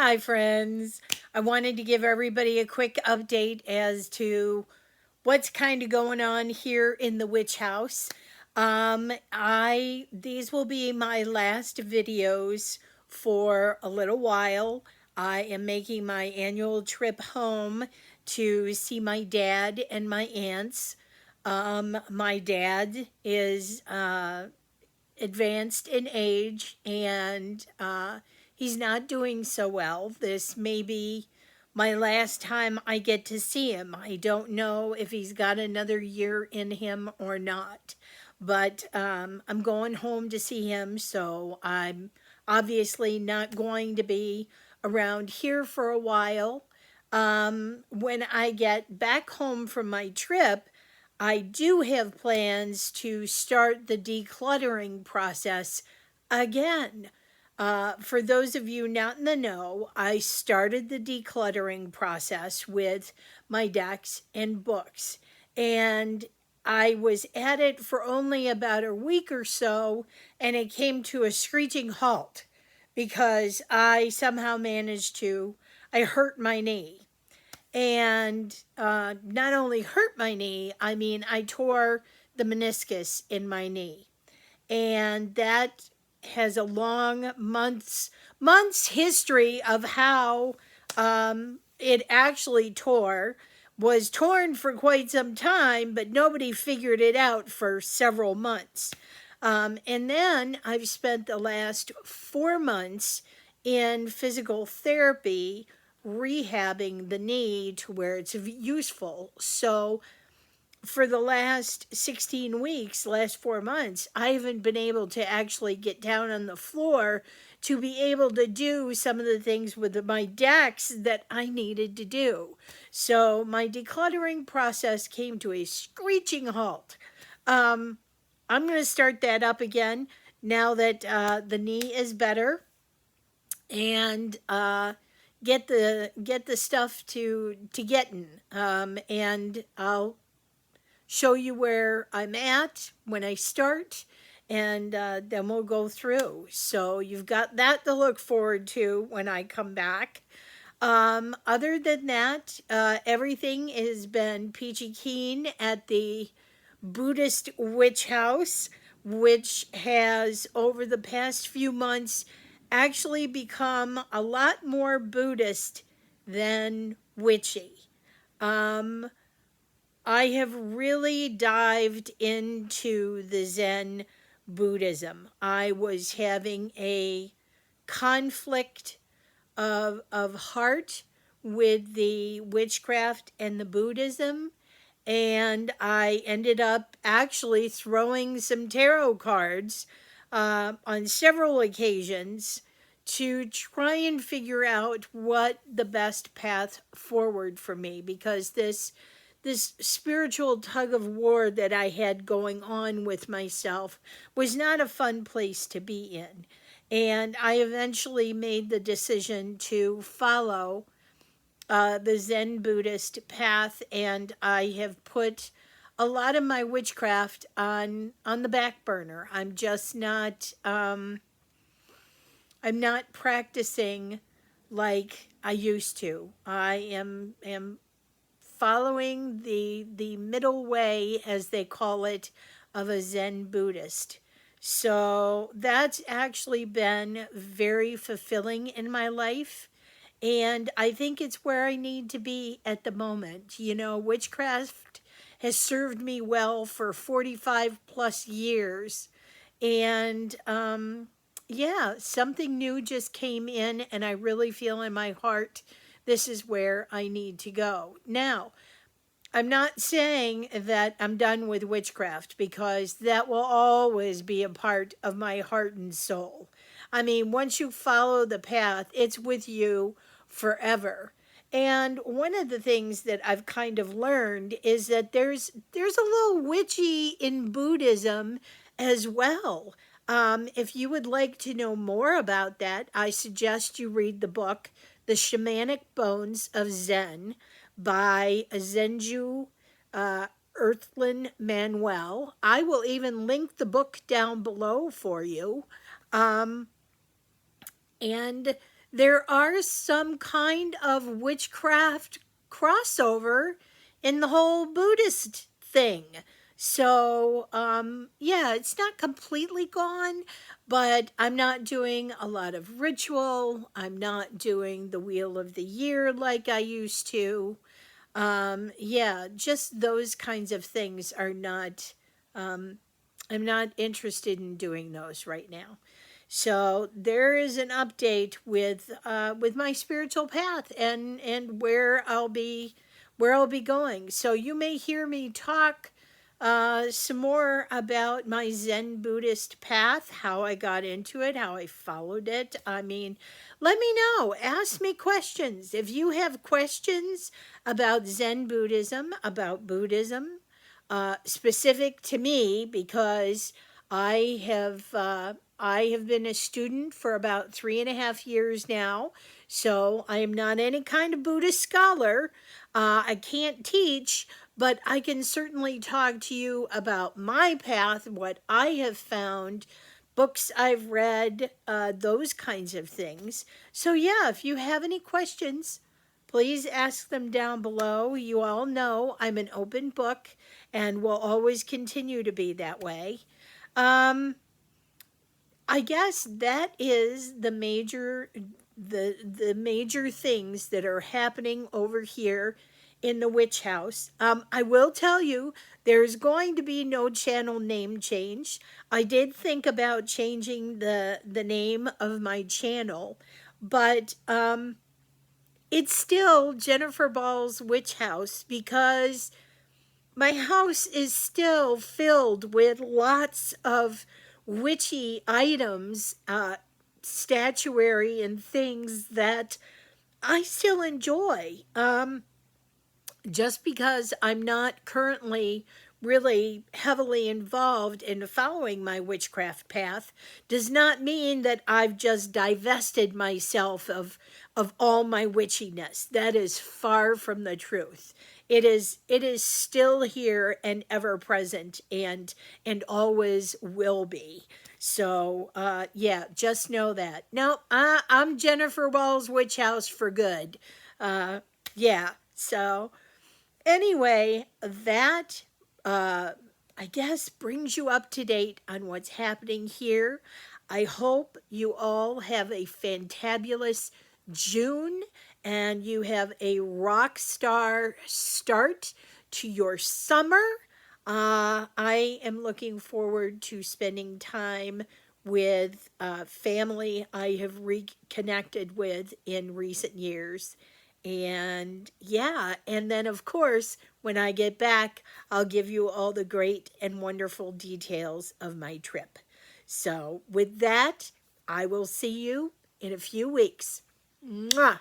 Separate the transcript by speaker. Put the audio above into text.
Speaker 1: Hi, friends. I wanted to give everybody a quick update as to what's kind of going on here in the witch house. These will be my last videos for a little while. I am making my annual trip home to see my dad and my aunts. My dad is advanced in age and he's not doing so well. This may be my last time I get to see him. I don't know if he's got another year in him or not. But I'm going home to see him, so I'm obviously not going to be around here for a while. When I get back home from my trip, I do have plans to start the decluttering process again. For those of you not in the know, I started the decluttering process with my decks and books. And I was at it for only about a week or so, and it came to a screeching halt because I somehow managed to, I hurt my knee and not only hurt my knee, I mean, I tore the meniscus in my knee. And that has a long months history of how it actually tore, was torn for quite some time, but nobody figured it out for several months. And then I've spent the last 4 months in physical therapy rehabbing the knee to where it's useful. So for the last 16 weeks, last 4 months, I haven't been able to actually get down on the floor to be able to do some of the things with my decks that I needed to do. So my decluttering process came to a screeching halt. Um, I'm going to start that up again now that the knee is better and get the stuff to getting. And I'll show you where I'm at when I start, and then we'll go through. So you've got that to look forward to when I come back. Other than that, everything has been peachy keen at the Buddhist witch house, which has over the past few months actually become a lot more Buddhist than witchy. Um, I have really dived into the Zen Buddhism. I was having a conflict of heart with the witchcraft and the Buddhism, and I ended up actually throwing some tarot cards on several occasions to try and figure out what the best path forward for me, because this spiritual tug of war that I had going on with myself was not a fun place to be in. And I eventually made the decision to follow the Zen Buddhist path, and I have put a lot of my witchcraft on the back burner. I'm not practicing like I used to. I am following the middle way, as they call it, of a Zen Buddhist. So that's actually been very fulfilling in my life. And I think it's where I need to be at the moment. You know, witchcraft has served me well for 45 plus years. And yeah, something new just came in, and I really feel in my heart this is where I need to go. Now, I'm not saying that I'm done with witchcraft, because that will always be a part of my heart and soul. I mean, once you follow the path, it's with you forever. And one of the things that I've kind of learned is that there's a little witchy in Buddhism as well. If you would like to know more about that, I suggest you read the book, The Shamanic Bones of Zen, by Zenju uh, Earthlyn Manuel. I will even link the book down below for you. Um, and there are some kind of witchcraft crossover in the whole Buddhist thing. So, yeah, it's not completely gone, but I'm not doing a lot of ritual. I'm not doing the Wheel of the Year like I used to. Yeah, just those kinds of things are not, um, I'm not interested in doing those right now. So there is an update with my spiritual path and where I'll be going. So you may hear me talk some more about my Zen Buddhist path, how I got into it, how I followed it. I mean, let me know. Ask me questions. If you have questions about Zen Buddhism, about Buddhism, specific to me, because I have been a student for about 3.5 years now, so I am not any kind of Buddhist scholar. I can't teach, but I can certainly talk to you about my path, what I have found, books I've read, those kinds of things. So, yeah, if you have any questions, please ask them down below. You all know I'm an open book and will always continue to be that way. Um, I guess that is the major things that are happening over here in the witch house. I will tell you there's going to be no channel name change. I did think about changing the name of my channel, but it's still Jennifer Ball's Witch House because my house is still filled with lots of witchy items, statuary, and things that I still enjoy. Just because I'm not currently really heavily involved in following my witchcraft path does not mean that I've just divested myself of all my witchiness. That is far from the truth. It is still here and ever present and always will be. So yeah, just know that. No, I'm Jennifer Ball's Witch House for good. Yeah, so anyway, that I guess brings you up to date on what's happening here. I hope you all have a fantabulous June and you have a rock star start to your summer. I am looking forward to spending time with family I have reconnected with in recent years. And yeah, and then of course, when I get back, I'll give you all the great and wonderful details of my trip. So, with that, I will see you in a few weeks. Mwah!